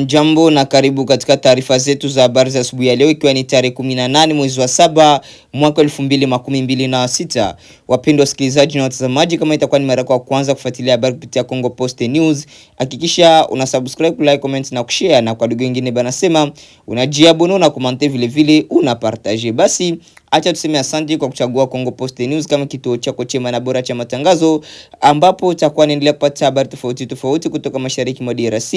Jambo na karibu katika taarifa zetu za habari za asubuhi ya leo, ikiwa ni tarehe 18 mwezi wa 7 mwaka 2026. Wapendwa wasikilizaji na watazamaji, kama itakuwa ni mara yako ya kwanza kufuatilia habari kupitia Congo Post News, hakikisha una subscribe, like, comment na kushare, na kwa ndugu wengine banasema unajiabone na comment vile vile una partage. Basi acha tuseme asante kwa kuchagua Congo Post News kama kituo chako chema na bora cha matangazo, ambapo utakuwa unaendelea kupata habari tofauti kutoka mashariki mwa DRC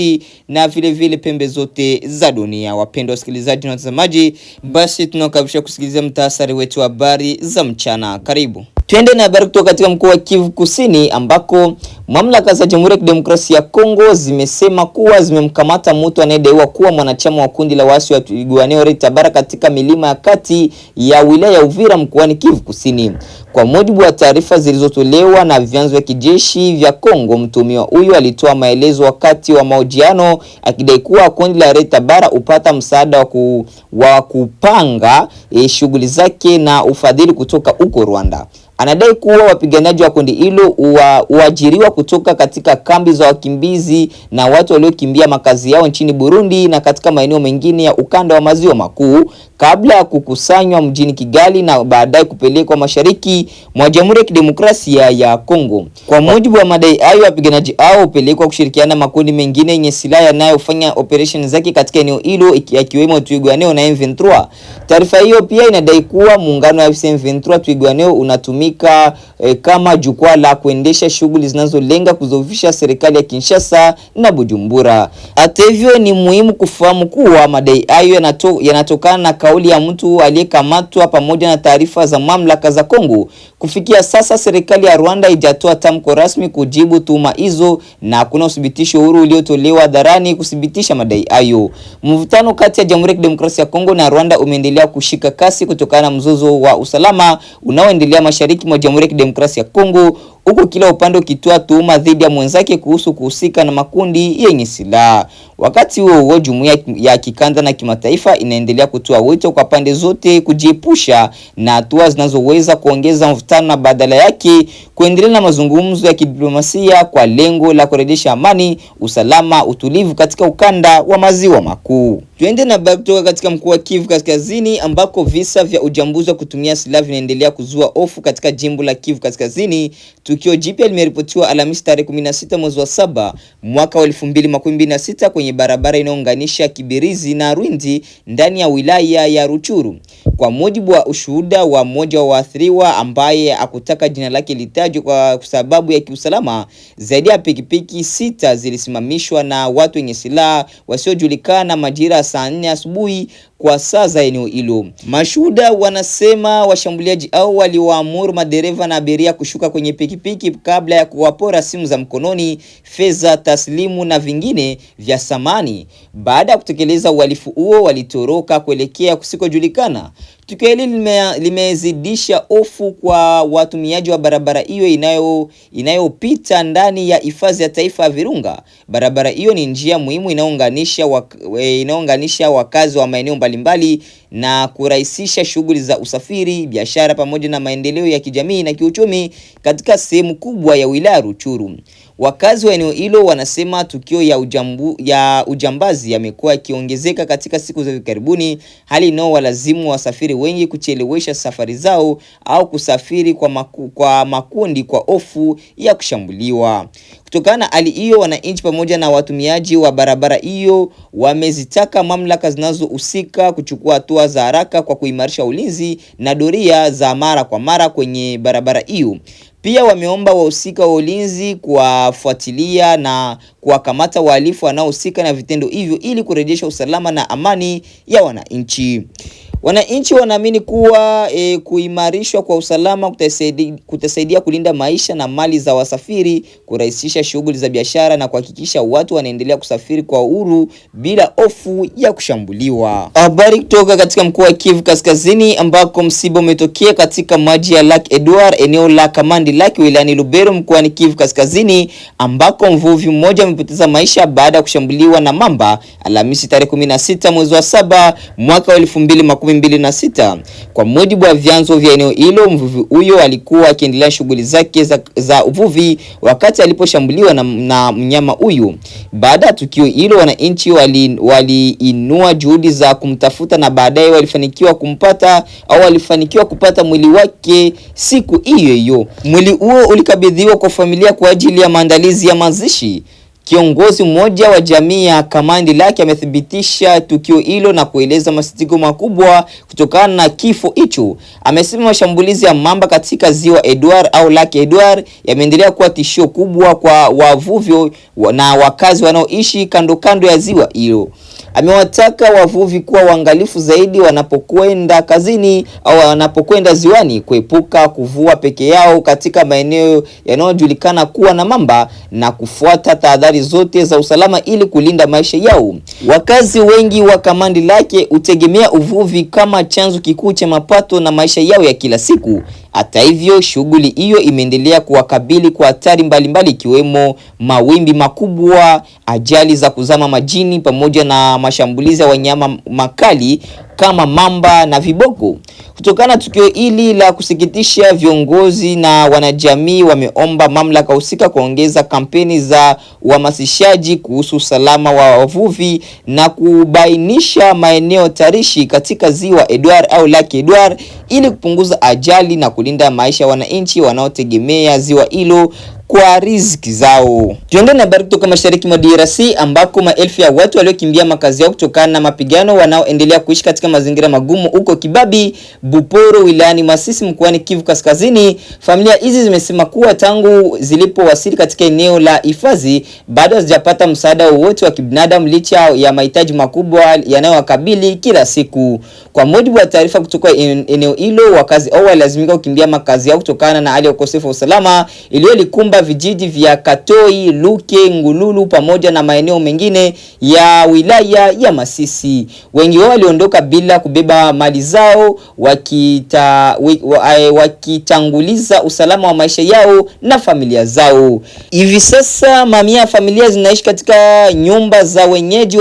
na vile vile pembe zote za dunia. Wapendwa wasikilizaji na watazamaji, basi tunakaribisha kusikiliza mtasari wetu wa habari za mchana. Karibu. Tuende na habari kutoka katika mkoa wa Kivu Kusini, ambako mamlaka za Jamhuri ya Kidemokrasia ya Kongo zimesema kuwa zimemkamata mtu anayedaiwa kuwa mwanachama wa kundi la waasi wa Twirwaneho Red Tabara katika milima ya kati ya wilaya ya Uvira mkoani Kivu Kusini. Kwa mujibu wa taarifa zilizotolewa na vyanzo vya kijeshi vya Kongo, mtuhumiwa huyo alitoa maelezo wakati wa mahojiano akidai kuwa kundi la Red Tabara upata msaada wa kupanga shughuli zake na ufadhili kutoka huko Rwanda. Anadai kuwa wapiganaji wa kundi hilo huajiriwa kutoka katika kambi za wakimbizi na watu waliokimbia makazi yao nchini Burundi na katika maeneo mengine ya ukanda wa maziwa makuu kabla ya kukusanywa mjini Kigali na baadaye kupelekwa mashariki mwa Jamhuri ya Kidemokrasia ya Kongo. Kwa mujibu wa madai hayo, wapiganaji hao hupelekwa kushirikiana na makundi mengine yenye silaha yanayofanya operation zake katika eneo hilo, ikiwemo Twirwaneho na M23. Taarifa hiyo pia inadai kuwa muungano wa M23 Twirwaneho unatumika kama jukwaa la kuendesha shughuli zinazolenga kudhoofisha serikali ya Kinshasa na Bujumbura. Hata hivyo, ni muhimu kufahamu kuwa madai hayo yanatokana na kauli ya mtu aliyekamatwa pamoja na taarifa za mamlaka za Kongo. Kufikia sasa, serikali ya Rwanda haijatoa tamko rasmi kujibu tuhuma hizo na hakuna uthibitisho huru uliotolewa hadharani kuthibitisha madai hayo. Mvutano kati ya Jamhuri ya Kidemokrasia ya Kongo na Rwanda umeendelea kushika kasi kutokana na mzozo wa usalama unaoendelea mashariki mwa Jamhuri ya Kidemokrasia ya Kongo, huku kila upande ukitoa tuhuma dhidi ya mwenzake kuhusu kuhusika na makundi yenye silaha. Wakati huo, jumuiya ya kikanda na kimataifa inaendelea kutoa wito kwa pande zote kujiepusha na hatua zinazoweza kuongeza mvutano na badala yake kuendelea na mazungumzo ya kidiplomasia kwa lengo la kurejesha amani, usalama, utulivu katika ukanda wa maziwa makuu. Tuende na habari kutoka katika mkoa wa Kivu Kaskazini, ambako visa vya ujambuzi wa kutumia silaha vinaendelea kuzua hofu katika jimbo la Kivu Kaskazini. Tukio jipya limeripotiwa Alhamisi tarehe 16 mwezi wa 7 mwaka wa 2026 kwenye barabara inayounganisha Kibirizi na Rwindi ndani ya wilaya ya Ruchuru. Kwa mujibu wa ushuhuda wa mmoja wa waathiriwa ambaye hakutaka jina lake litajwe kwa sababu ya kiusalama, zaidi ya pikipiki 6 zilisimamishwa na watu wenye silaha wasiojulikana majira saa 4 asubuhi kwa saa za eneo hilo. Mashuhuda wanasema washambuliaji hao waliwaamuru madereva na abiria kushuka kwenye pikipiki kabla ya kuwapora simu za mkononi, fedha taslimu na vingine vya samani. Baada ya kutekeleza uhalifu huo, walitoroka kuelekea kusikojulikana. Tukio hili limezidisha hofu kwa watumiaji wa barabara hiyo inayopita ndani ya hifadhi ya taifa ya Virunga. Barabara hiyo ni njia muhimu inayounganisha wakazi wa maeneo mbalimbali na kurahisisha shughuli za usafiri, biashara pamoja na maendeleo ya kijamii na kiuchumi katika sehemu kubwa ya wilaya Ruchuru. Wakazi wa eneo hilo wanasema tukio ya ujambazi yamekuwa yakiongezeka katika siku za karibuni, hali inayowalazimu wasafiri wengi kuchelewesha safari zao au kusafiri kwa makundi kwa hofu ya kushambuliwa. Kutokana na hali hiyo, wananchi pamoja na watumiaji wa barabara hiyo wamezitaka mamlaka zinazohusika kuchukua hatua za haraka kwa kuimarisha ulinzi na doria za mara kwa mara kwenye barabara hiyo. Pia wameomba wahusika wa ulinzi kuwafuatilia na kuwakamata wahalifu wanaohusika na vitendo hivyo ili kurejesha usalama na amani ya wananchi. Wananchi wanaamini kuwa kuimarishwa kwa usalama kutasaidia kulinda maisha na mali za wasafiri, kurahisisha shughuli za biashara na kuhakikisha watu wanaendelea kusafiri kwa uhuru bila hofu ya kushambuliwa. Habari kutoka katika mkoa wa Kivu Kaskazini, ambako msiba umetokea katika maji ya Lake Edward, eneo la Kamandi Lake wilayani Lubero mkoani Kivu Kaskazini, ambako mvuvi mmoja amepoteza maisha baada ya kushambuliwa na mamba Alhamisi tarehe 16 mwezi wa 7 mwaka wa 2026. 2026. Kwa mujibu wa vyanzo vya eneo hilo, mvuvi huyo alikuwa akiendelea shughuli zake za uvuvi wakati aliposhambuliwa na mnyama huyu. Baada ya tukio hilo, wananchi waliinua juhudi za kumtafuta na baadaye walifanikiwa kupata mwili wake siku hiyo hiyo. Mwili huo ulikabidhiwa kwa familia kwa ajili ya maandalizi ya mazishi. Kiongozi mmoja wa jamii ya Kamandi Lake amethibitisha tukio hilo na kueleza masikitiko makubwa kutokana na kifo hicho. Amesema mashambulizi ya mamba katika ziwa Edward au Lake Edward yameendelea kuwa tishio kubwa kwa wavuvi na wakazi wanaoishi kando ya ziwa hilo. Amewataka wavuvi kuwa waangalifu zaidi wanapokwenda kazini au wanapokwenda ziwani, kuepuka kuvua peke yao katika maeneo yanayojulikana kuwa na mamba na kufuata tahadhari zote za usalama ili kulinda maisha yao. Wakazi wengi wa Kamandi Lake hutegemea uvuvi kama chanzo kikuu cha mapato na maisha yao ya kila siku. Hata hivyo, shughuli hiyo imeendelea kuwakabili kwa hatari mbalimbali ikiwemo mawimbi makubwa, ajali za kuzama majini pamoja na mashambulizi ya wanyama makali kama mamba na viboko. Kutokana na tukio hili la kusikitisha, viongozi na wanajamii wameomba mamlaka husika kuongeza kampeni za uhamasishaji kuhusu usalama wa wavuvi na kubainisha maeneo tarishi katika ziwa Edward au Lake Edward ili kupunguza ajali na kulinda maisha ya wananchi wanaotegemea ziwa hilo kwa riziki zao. Tuendele na habari kutoka mashariki mwa DRC ambako maelfu ya watu waliokimbia makazi yao kutokana na mapigano wanaoendelea kuishi katika mazingira magumu huko Kibabi, Buporo wilayani Masisi mkoani Kivu Kaskazini. Familia hizi zimesema kuwa tangu zilipowasili katika eneo la hifadhi bado hazijapata msaada wowote wa kibinadamu licha ya mahitaji makubwa yanayowakabili kila siku. Kwa mujibu wa taarifa kutoka eneo hilo, wakazi hao walazimika kukimbia makazi yao kutokana na hali ya ukosefu wa usalama iliyolikumba vijiji vya Katoi, Luke, Ngululu pamoja na maeneo mengine ya wilaya ya Masisi. Wengi wao waliondoka bila kubeba mali zao wakitanguliza usalama wa maisha yao na familia zao. Hivi sasa mamia ya familia zinaishi katika nyumba za wenyeji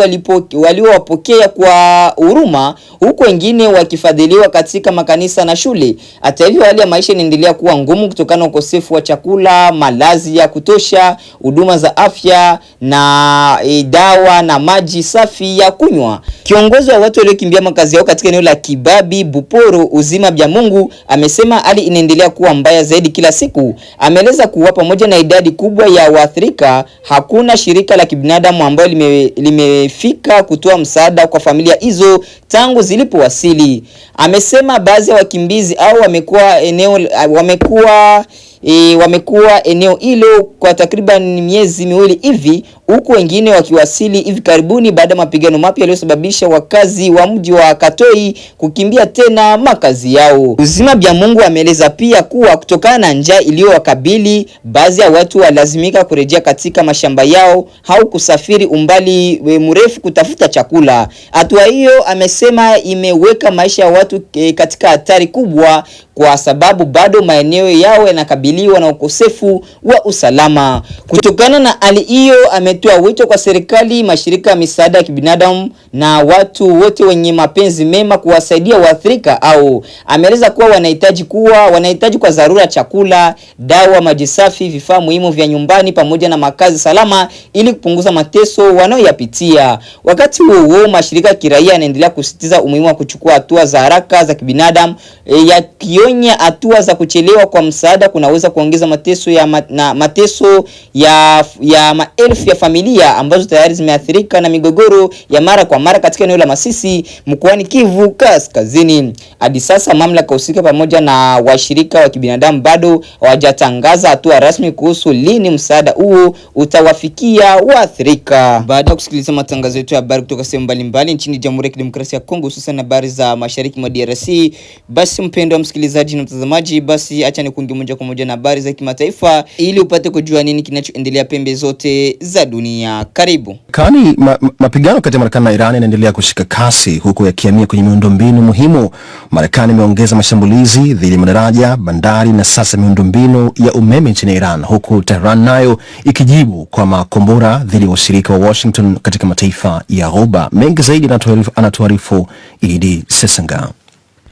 waliowapokea kwa huruma, huku wengine wakifadhiliwa katika makanisa na shule. Hata hivyo, hali ya maisha inaendelea kuwa ngumu kutokana na ukosefu wa chakula, malazi ya kutosha, huduma za afya na dawa na maji safi ya kunywa. Kiongozi wa watu waliokimbia makazi yao katika eneo la Kibabi, Buporo, Uzima Bya Mungu amesema hali inaendelea kuwa mbaya zaidi kila siku. Ameeleza kuwa pamoja na idadi kubwa ya waathirika, hakuna shirika la kibinadamu ambalo limefika kutoa msaada kwa familia hizo tangu zilipowasili. Amesema baadhi ya wakimbizi au wamekuwa eneo hilo kwa takriban miezi miwili hivi, huku wengine wakiwasili hivi karibuni baada ya mapigano mapya yaliyosababisha wakazi wa mji wa Katoi kukimbia tena makazi yao. Uzima Bya Mungu ameeleza pia kuwa kutokana na njaa iliyowakabili, baadhi ya watu walazimika kurejea katika mashamba yao au kusafiri umbali mrefu kutafuta chakula. Hatua hiyo amesema imeweka maisha ya watu katika hatari kubwa kwa sababu bado maeneo yao yanakabiliwa na ukosefu wa usalama. Kutokana na hali hiyo, ametoa wito kwa serikali, mashirika ya misaada ya kibinadamu na watu wote wenye mapenzi mema kuwasaidia waathirika au. Ameeleza kuwa wanahitaji kwa dharura chakula, dawa, maji safi, vifaa muhimu vya nyumbani pamoja na makazi salama ili kupunguza mateso wanayoyapitia. Wakati huo, mashirika ya kiraia yanaendelea kusisitiza umuhimu wa kuchukua hatua za haraka za kibinadamu, yakionya hatua za kuchelewa kwa msaada kunaweza kuongeza mateso ya maelfu ya familia ambazo tayari zimeathirika na migogoro ya mara kwa mara katika eneo la Masisi mkoani Kivu Kaskazini. Hadi sasa mamlaka husika pamoja na washirika wa kibinadamu bado hawajatangaza hatua rasmi kuhusu lini msaada huo utawafikia waathirika. Baada ya kusikiliza matangazo yetu ya habari kutoka sehemu mbalimbali nchini Jamhuri ya Kidemokrasia ya Kongo, hususan habari za mashariki mwa DRC, basi mpendwa msikilizaji na mtazamaji, basi acha nikuingie moja kwa moja na habari za kimataifa ili upate kujua nini kinachoendelea pembe zote za dunia. Karibu. Mapigano kati ya Marekani na Iran yanaendelea kushika kasi huku yakihamia kwenye miundombinu muhimu. Marekani imeongeza mashambulizi dhidi ya madaraja, bandari na sasa miundombinu ya umeme nchini Iran, huku Tehran nayo ikijibu kwa makombora dhidi ya washirika wa Washington katika mataifa ya Ghuba. Mengi zaidi anatuarifu Idi Sesanga.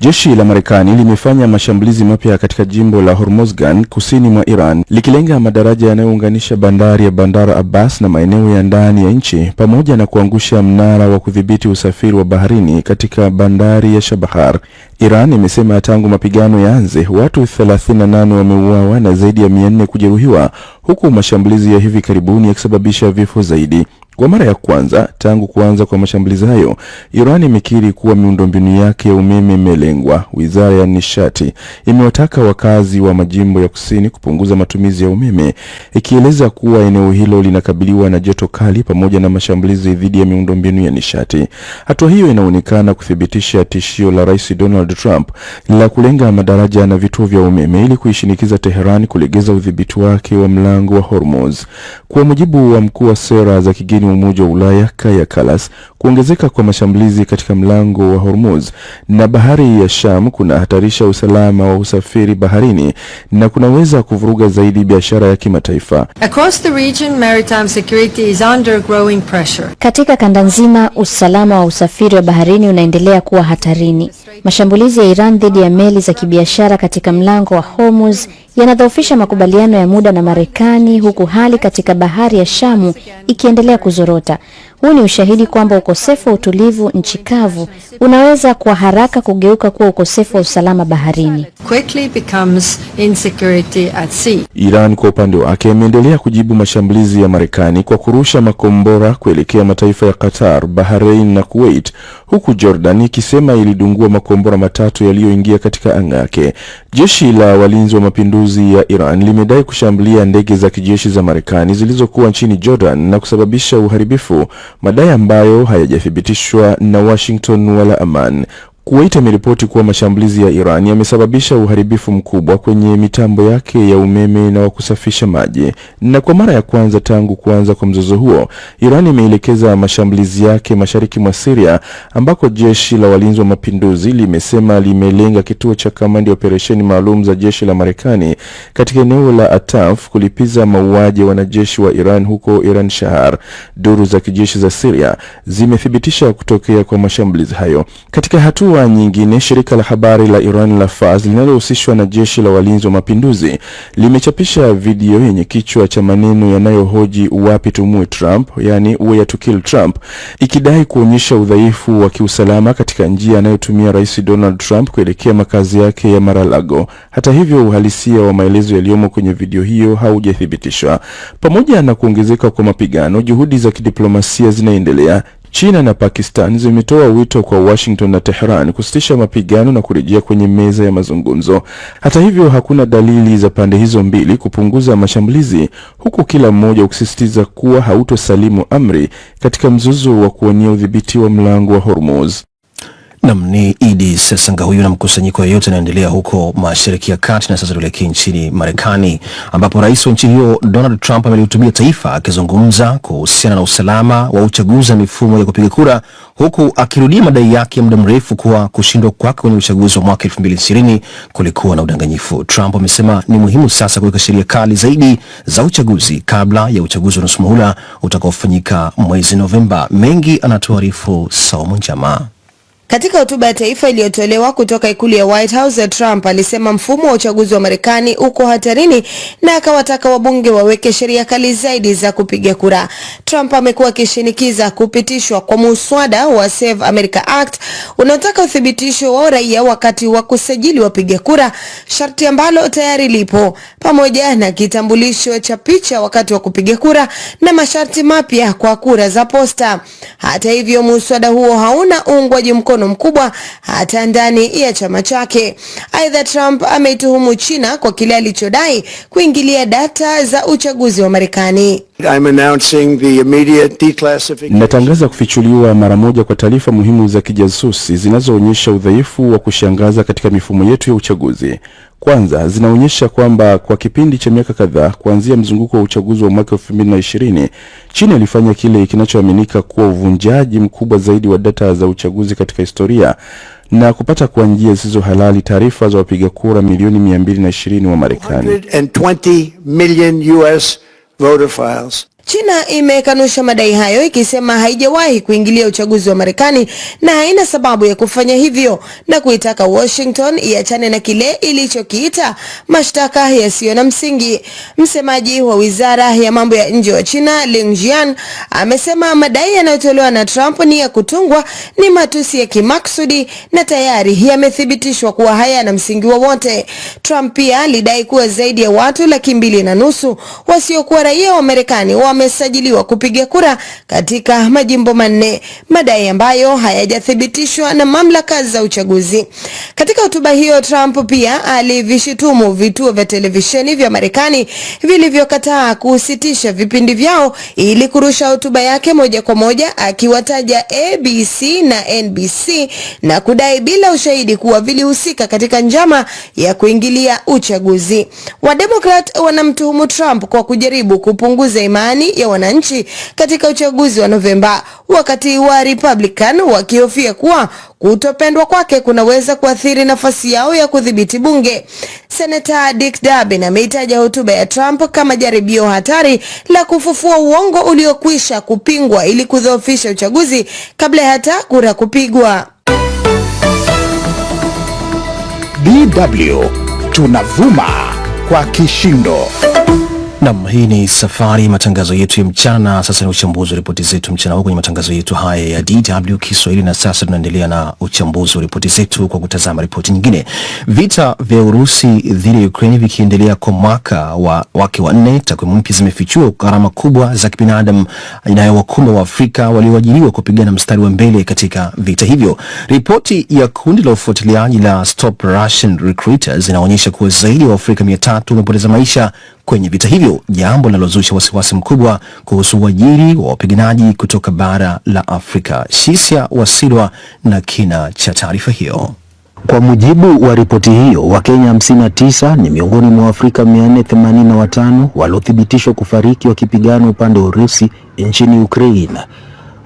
Jeshi la Marekani limefanya mashambulizi mapya katika jimbo la Hormozgan kusini mwa Iran, likilenga madaraja yanayounganisha bandari ya Bandar Abbas na maeneo ya ndani ya nchi, pamoja na kuangusha mnara wa kudhibiti usafiri wa baharini katika bandari ya Shabahar. Iran imesema tangu mapigano yaanze, watu 38 wameuawa na zaidi ya 400 kujeruhiwa, huku mashambulizi ya hivi karibuni yakisababisha vifo zaidi. Kwa mara ya kwanza tangu kuanza kwa mashambulizi hayo, Iran imekiri kuwa miundombinu yake ya umeme imelengwa. Wizara ya Nishati imewataka wakazi wa majimbo ya kusini kupunguza matumizi ya umeme, ikieleza kuwa eneo hilo linakabiliwa na joto kali pamoja na mashambulizi dhidi ya miundombinu ya nishati. Hatua hiyo inaonekana kuthibitisha tishio la Rais Donald Trump la kulenga madaraja na vituo vya umeme ili kuishinikiza Tehran kulegeza udhibiti wake wa mlango wa Hormuz. Kwa mujibu wa mkuu wa sera za kigeni wa Umoja wa Ulaya Kaja Kallas, kuongezeka kwa mashambulizi katika mlango wa Hormuz na bahari ya Sham kuna hatarisha usalama wa usafiri baharini na kunaweza kuvuruga zaidi biashara ya kimataifa. Across the region, maritime security is under growing pressure. Katika kanda nzima, usalama wa usafiri wa baharini unaendelea kuwa hatarini. Mashambulizi ya Iran dhidi ya meli za kibiashara katika mlango wa Hormuz yanadhoofisha makubaliano ya muda na Marekani, huku hali katika bahari ya Shamu ikiendelea kuzorota. Huu ni ushahidi kwamba ukosefu wa utulivu nchi kavu unaweza kwa haraka kugeuka kuwa ukosefu wa usalama baharini. Quickly becomes insecurity at sea. Iran kwa upande wake imeendelea kujibu mashambulizi ya Marekani kwa kurusha makombora kuelekea mataifa ya Qatar, Bahrain na Kuwait, huku Jordan ikisema ilidungua makombora matatu yaliyoingia katika anga yake. Jeshi la walinzi wa mapinduzi ya Iran limedai kushambulia ndege za kijeshi za Marekani zilizokuwa nchini Jordan na kusababisha uharibifu, madai ambayo hayajathibitishwa na Washington wala Amman. Kuwait imeripoti kuwa mashambulizi ya Iran yamesababisha uharibifu mkubwa kwenye mitambo yake ya umeme na wa kusafisha maji. Na kwa mara ya kwanza tangu kuanza kwa mzozo huo, Iran imeelekeza mashambulizi yake mashariki mwa Syria, ambako jeshi la walinzi wa mapinduzi limesema limelenga kituo cha kamandi ya operesheni maalum za jeshi la Marekani katika eneo la Ataf kulipiza mauaji ya wanajeshi wa Iran huko Iran Shahar. Duru za kijeshi za Syria zimethibitisha kutokea kwa mashambulizi hayo. Katika hatua nyingine, shirika la habari la Iran la Fars linalohusishwa na jeshi la walinzi wa mapinduzi limechapisha video yenye kichwa cha maneno yanayohoji wapi tumue Trump, yani where to kill Trump, ikidai kuonyesha udhaifu wa kiusalama katika njia anayotumia Rais Donald Trump kuelekea makazi yake ya Mar-a-Lago. Hata hivyo, uhalisia wa maelezo yaliyomo kwenye video hiyo haujathibitishwa. Pamoja na kuongezeka kwa mapigano, juhudi za kidiplomasia zinaendelea. China na Pakistan zimetoa wito kwa Washington na Tehran kusitisha mapigano na kurejea kwenye meza ya mazungumzo. Hata hivyo, hakuna dalili za pande hizo mbili kupunguza mashambulizi, huku kila mmoja ukisisitiza kuwa hautosalimu amri katika mzozo wa kuwania udhibiti wa mlango wa Hormuz. Nam ni Idi Sesanga huyu, na mkusanyiko yote unaendelea huko Mashariki ya Kati. Na sasa tuelekee nchini Marekani, ambapo rais wa nchi hiyo Donald Trump amelihutubia taifa akizungumza kuhusiana na usalama wa uchaguzi na mifumo ya kupiga kura, huku akirudia madai yake ya muda mrefu kuwa kushindwa kwake kwenye uchaguzi wa mwaka 2020 kulikuwa na udanganyifu. Trump amesema ni muhimu sasa kuweka sheria kali zaidi za uchaguzi kabla ya uchaguzi wa nusu muhula utakaofanyika mwezi Novemba. Mengi anatuarifu Saumu Njama. Katika hotuba ya taifa iliyotolewa kutoka ikulu ya White House, Trump alisema mfumo wa uchaguzi wa Marekani uko hatarini na akawataka wabunge waweke sheria kali zaidi za kupiga kura. Trump amekuwa akishinikiza kupitishwa kwa muswada wa Save America Act unaotaka uthibitisho wa raia wakati wa kusajili wapiga kura, sharti ambalo tayari lipo, pamoja na kitambulisho cha picha wakati wa kupiga kura na masharti mapya kwa kura za posta. Hata hivyo, muswada huo hauna uungwaji mkono mkubwa hata ndani ya chama chake. Aidha, Trump ameituhumu China kwa kile alichodai kuingilia data za uchaguzi wa Marekani. Natangaza kufichuliwa mara moja kwa taarifa muhimu za kijasusi zinazoonyesha udhaifu wa kushangaza katika mifumo yetu ya uchaguzi. Kwanza, zinaonyesha kwamba kwa kipindi cha miaka kadhaa kuanzia mzunguko wa uchaguzi wa mwaka 2020, China ilifanya kile kinachoaminika kuwa uvunjaji mkubwa zaidi wa data za uchaguzi katika historia na kupata kwa njia zisizo halali taarifa za wapiga kura milioni 220 wa Marekani. 120 million US voter files. China imekanusha madai hayo ikisema haijawahi kuingilia uchaguzi wa Marekani na haina sababu ya kufanya hivyo, na kuitaka Washington iachane na kile ilichokiita mashtaka yasiyo na msingi. Msemaji wa Wizara ya Mambo ya Nje wa China, Lin Jian, amesema madai yanayotolewa na Trump ni ya kutungwa, ni matusi ya kimaksudi na tayari yamethibitishwa kuwa hayana msingi wowote. Trump pia alidai kuwa zaidi ya watu 2.5 wasiokuwa raia wa Marekani wamesajiliwa kupiga kura katika majimbo 4, madai ambayo hayajathibitishwa na mamlaka za uchaguzi. Katika hotuba hiyo, Trump pia alivishutumu vituo vya televisheni vya Marekani vilivyokataa kusitisha vipindi vyao ili kurusha hotuba yake moja kwa moja, akiwataja ABC na NBC na kudai bila ushahidi kuwa vilihusika katika njama ya kuingilia uchaguzi. Wademokrat wanamtuhumu Trump kwa kujaribu kupunguza imani ya wananchi katika uchaguzi wa Novemba, wakati wa Republican wakihofia kuwa kutopendwa kwake kunaweza kuathiri nafasi yao ya kudhibiti bunge. Senator Dick Durbin ameitaja hotuba ya Trump kama jaribio hatari la kufufua uongo uliokwisha kupingwa ili kudhoofisha uchaguzi kabla hata kura kupigwa. DW tunavuma kwa kishindo. Naam, hii ni Safari, matangazo yetu ya mchana. Sasa ni uchambuzi wa ripoti zetu mchana huu kwenye matangazo yetu haya ya DW Kiswahili, na sasa tunaendelea na uchambuzi wa ripoti zetu kwa kutazama ripoti nyingine. Vita vya Urusi dhidi ya Ukraine vikiendelea kwa mwaka wake wa 4, takwimu mpya zimefichua gharama kubwa za kibinadamu inayowakumba Waafrika walioajiriwa kupigana mstari wa mbele katika vita hivyo. Ripoti ya kundi la ufuatiliaji la Stop Russian Recruiters inaonyesha kuwa zaidi ya Waafrika 300 wamepoteza maisha kwenye vita hivyo, jambo linalozusha wasiwasi mkubwa kuhusu uajiri wa wapiganaji kutoka bara la Afrika. Shisia Wasilwa na kina cha taarifa hiyo. Kwa mujibu wa ripoti hiyo, Wakenya 59 ni miongoni mwa Afrika 485 waliothibitishwa kufariki wakipigana upande wa Urusi nchini Ukraine.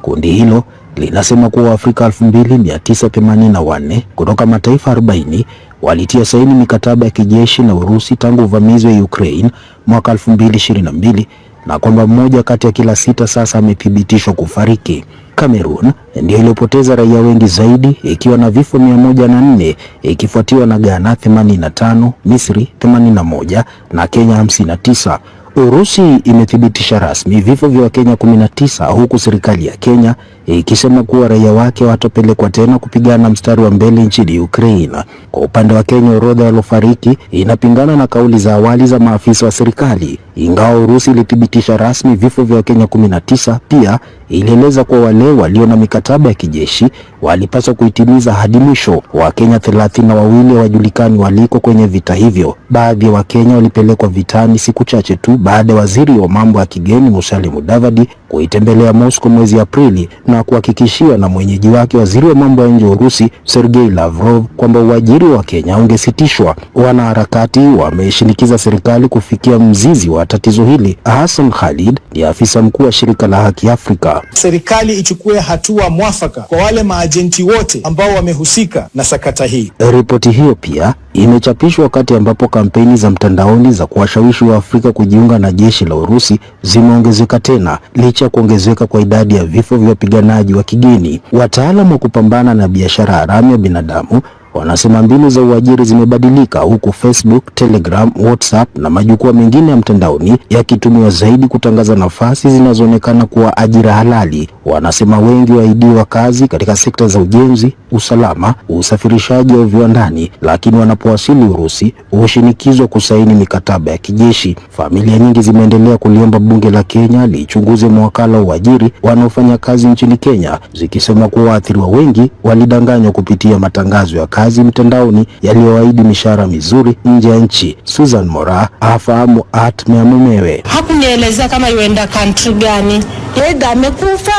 Kundi hilo linasema kuwa Waafrika 2984 kutoka mataifa 40 walitia saini mikataba ya kijeshi na Urusi tangu uvamizi wa Ukraine mwaka 2022, na kwamba mmoja kati ya kila 6 sasa amethibitishwa kufariki. Cameroon ndio iliyopoteza raia wengi zaidi ikiwa na vifo 104, ikifuatiwa na Ghana 85, Misri 81 na Kenya 59. Urusi imethibitisha rasmi vifo vya Wakenya 19, huku serikali ya Kenya ikisema kuwa raia wake watapelekwa tena kupigana mstari wa mbele nchini Ukraine. Kwa upande wa Kenya, orodha ya waliofariki inapingana na kauli za awali za maafisa wa serikali. Ingawa Urusi ilithibitisha rasmi vifo vya Wakenya 19, pia ilieleza kuwa wale walio na mikataba ya kijeshi walipaswa kuitimiza hadi mwisho. Wakenya 32 hawajulikani waliko kwenye vita hivyo. Baadhi ya Wakenya walipelekwa vitani siku chache tu baada ya waziri wa mambo ya kigeni Musalia Mudavadi kuitembelea Moscow mwezi Aprili na kuhakikishiwa na mwenyeji wake waziri wa mambo ya nje wa Urusi Sergei Lavrov kwamba uajiri wa Kenya ungesitishwa. Wanaharakati wameshinikiza serikali kufikia mzizi wa tatizo hili. Hassan Khalid ni afisa mkuu wa shirika la Haki Afrika. Serikali ichukue hatua mwafaka kwa wale maajenti wote ambao wamehusika na sakata hii. Ripoti hiyo pia imechapishwa wakati ambapo kampeni za mtandaoni za kuwashawishi Waafrika kujiunga na jeshi la Urusi zimeongezeka tena licha ya kuongezeka kwa idadi ya vifo vya wapiganaji wa kigeni. Wataalamu wa kupambana na biashara haramu ya binadamu wanasema mbinu za uajiri zimebadilika, huku Facebook, Telegram, WhatsApp na majukwaa mengine ya mtandaoni yakitumiwa zaidi kutangaza nafasi zinazoonekana kuwa ajira halali. Wanasema wengi waahidiwa kazi katika sekta za ujenzi, usalama, usafirishaji au viwandani, lakini wanapowasili Urusi hushinikizwa kusaini mikataba ya kijeshi. Familia nyingi zimeendelea kuliomba bunge la Kenya lichunguze mawakala wa uajiri wanaofanya kazi nchini Kenya, zikisema kuwa waathiriwa wengi walidanganywa kupitia matangazo ya kazi mtandaoni yaliyoahidi mishahara mizuri nje ya nchi. Susan Mora afahamu hatma ya mumewe. Hakunieleza kama yuenda country gani, aidha amekufa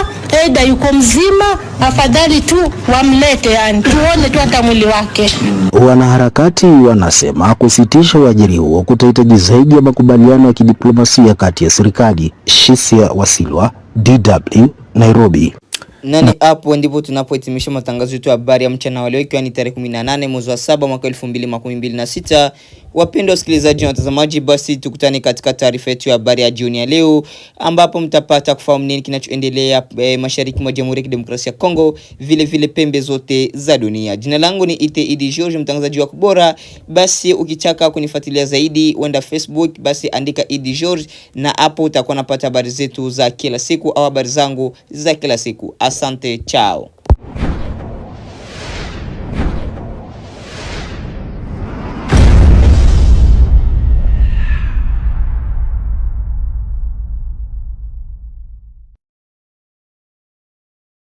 aidha yuko mzima, afadhali tu wamlete, yani tuone tu hata mwili wake. Wanaharakati wanasema kusitisha uajiri huo kutahitaji zaidi ya makubaliano ya kidiplomasia kati ya serikali. Shisia Wasilwa, DW, Nairobi. Nani hapo ndipo tunapohitimisha matangazo yetu ya habari ya mchana wa leo, ikiwa ni tarehe 18 mwezi wa 7 mwaka 2026. Wapendwa wasikilizaji na watazamaji, basi tukutane katika taarifa yetu ya habari ya jioni ya leo, ambapo mtapata kufahamu nini kinachoendelea mashariki mwa Jamhuri ya Kidemokrasia ya Kongo, vile vile pembe zote za dunia. Jina langu ni Idi George, mtangazaji wako bora. Basi ukitaka kunifuatilia zaidi, wenda Facebook, basi andika Idi George, na hapo utakuwa unapata habari zetu za kila siku au habari zangu za kila siku. Asante, chao.